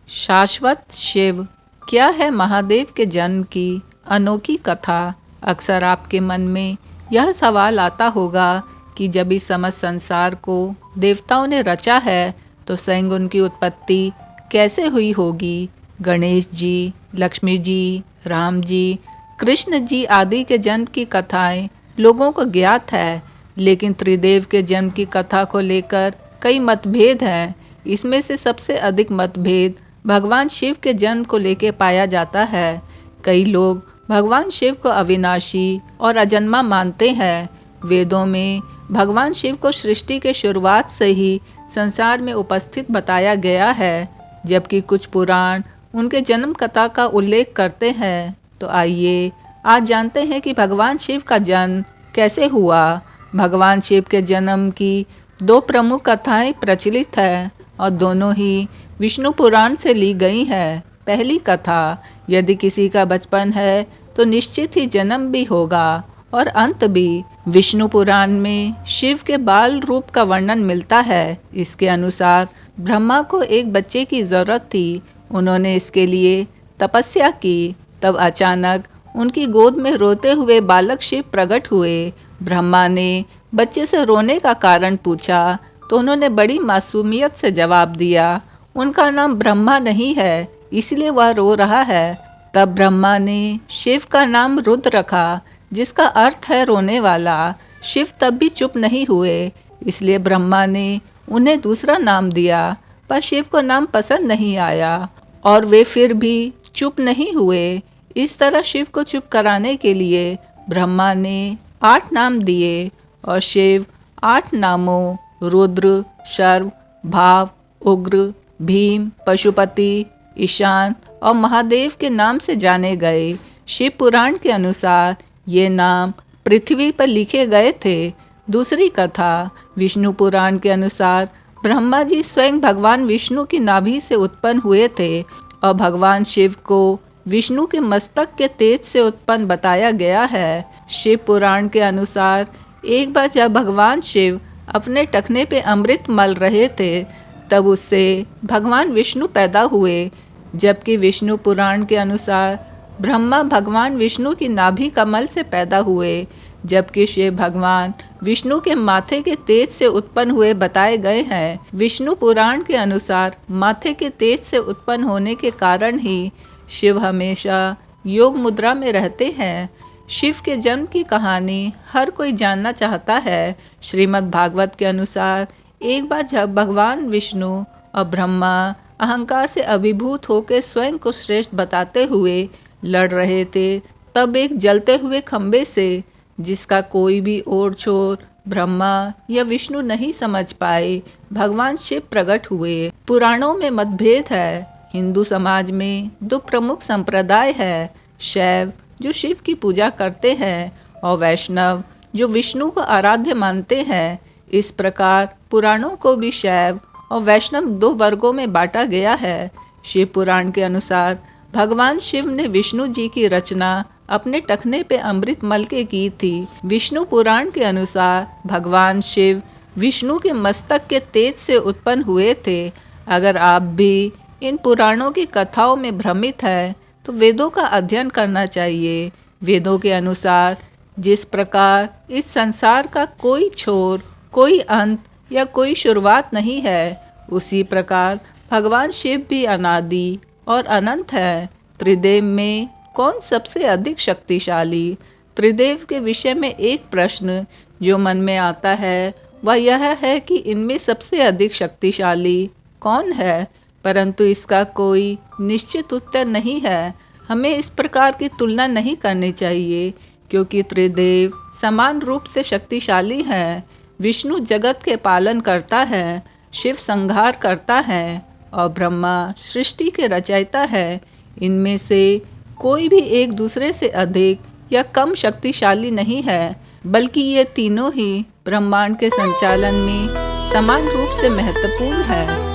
शाश्वत शिव, क्या है महादेव के जन्म की अनोखी कथा। अक्सर आपके मन में यह सवाल आता होगा कि जब इस समस्त संसार को देवताओं ने रचा है तो स्वयं उनकी उत्पत्ति कैसे हुई होगी। गणेश जी, लक्ष्मी जी, राम जी, कृष्ण जी आदि के जन्म की कथाएं लोगों को ज्ञात है, लेकिन त्रिदेव के जन्म की कथा को लेकर कई मतभेद हैं। इसमें से सबसे अधिक मतभेद भगवान शिव के जन्म को लेकर पाया जाता है। कई लोग भगवान शिव को अविनाशी और अजन्मा मानते हैं। वेदों में भगवान शिव को सृष्टि के शुरुआत से ही संसार में उपस्थित बताया गया है, जबकि कुछ पुराण उनके जन्म कथा का उल्लेख करते हैं। तो आइए आज जानते हैं कि भगवान शिव का जन्म कैसे हुआ। भगवान शिव के जन्म की दो प्रमुख कथाएं प्रचलित हैं और दोनों ही विष्णु पुराण से ली गई हैं। पहली कथा, यदि किसी का बचपन है तो निश्चित ही जन्म भी होगा और अंत भी। विष्णु पुराण में शिव के बाल रूप का वर्णन मिलता है। इसके अनुसार ब्रह्मा को एक बच्चे की जरूरत थी। उन्होंने इसके लिए तपस्या की। तब अचानक उनकी गोद में रोते हुए बालक शिव प्रकट हुए। ब्रह्मा ने बच्चे से रोने का कारण पूछा तो उन्होंने बड़ी मासूमियत से जवाब दिया, उनका नाम ब्रह्मा नहीं है, इसलिए वह रो रहा है। तब ब्रह्मा ने शिव का नाम रुद्र रखा, जिसका अर्थ है रोने वाला। शिव तब भी चुप नहीं हुए, इसलिए ब्रह्मा ने उन्हें दूसरा नाम दिया, पर शिव को नाम पसंद नहीं आया और वे फिर भी चुप नहीं हुए। इस तरह शिव को चुप कराने के लिए ब्रह्मा ने 8 नाम दिए और शिव 8 नामों रुद्र, शर्व, भाव, उग्र, भीम, पशुपति, ईशान और महादेव के नाम से जाने गए। शिव पुराण के अनुसार ये नाम पृथ्वी पर लिखे गए थे। दूसरी कथा, विष्णु पुराण के अनुसार ब्रह्मा जी स्वयं भगवान विष्णु की नाभि से उत्पन्न हुए थे और भगवान शिव को विष्णु के मस्तक के तेज से उत्पन्न बताया गया है। शिव पुराण के अनुसार एक बार जब भगवान शिव अपने टखने पे अमृत मल रहे थे, तब उससे भगवान विष्णु पैदा हुए। जबकि विष्णु पुराण के अनुसार ब्रह्मा भगवान विष्णु की नाभि कमल से पैदा हुए, जबकि शिव भगवान विष्णु के माथे के तेज से उत्पन्न हुए बताए गए हैं। विष्णु पुराण के अनुसार माथे के तेज से उत्पन्न होने के कारण ही शिव हमेशा योग मुद्रा में रहते हैं। शिव के जन्म की कहानी हर कोई जानना चाहता है। श्रीमद् भागवत के अनुसार एक बार जब भगवान विष्णु और ब्रह्मा अहंकार से अभिभूत होकर स्वयं को श्रेष्ठ बताते हुए लड़ रहे थे, तब एक जलते हुए खंबे से, जिसका कोई भी ओर छोर ब्रह्मा या विष्णु नहीं समझ पाए, भगवान शिव प्रकट हुए। पुराणों में मतभेद है। हिंदू समाज में 2 प्रमुख संप्रदाय है, शैव जो शिव की पूजा करते हैं और वैष्णव जो विष्णु को आराध्य मानते हैं। इस प्रकार पुराणों को भी शैव और वैष्णव 2 वर्गों में बांटा गया है। शिव पुराण के अनुसार भगवान शिव ने विष्णु जी की रचना अपने टखने पे अमृत मल के की थी। विष्णु पुराण के अनुसार भगवान शिव विष्णु के मस्तक के तेज से उत्पन्न हुए थे। अगर आप भी इन पुराणों की कथाओं में भ्रमित है तो वेदों का अध्ययन करना चाहिए। वेदों के अनुसार जिस प्रकार इस संसार का कोई छोर, कोई अंत या कोई शुरुआत नहीं है, उसी प्रकार भगवान शिव भी अनादि और अनंत है। त्रिदेव में कौन सबसे अधिक शक्तिशाली? त्रिदेव के विषय में एक प्रश्न जो मन में आता है वह यह है कि इनमें सबसे अधिक शक्तिशाली कौन है, परंतु इसका कोई निश्चित उत्तर नहीं है। हमें इस प्रकार की तुलना नहीं करनी चाहिए, क्योंकि त्रिदेव समान रूप से शक्तिशाली हैं। विष्णु जगत के पालन करता है, शिव संहार करता है और ब्रह्मा सृष्टि के रचयिता है। इनमें से कोई भी एक दूसरे से अधिक या कम शक्तिशाली नहीं है, बल्कि ये तीनों ही ब्रह्मांड के संचालन में समान रूप से महत्वपूर्ण है।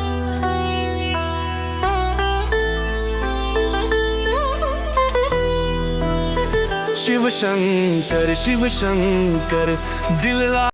शिव शंकर दिल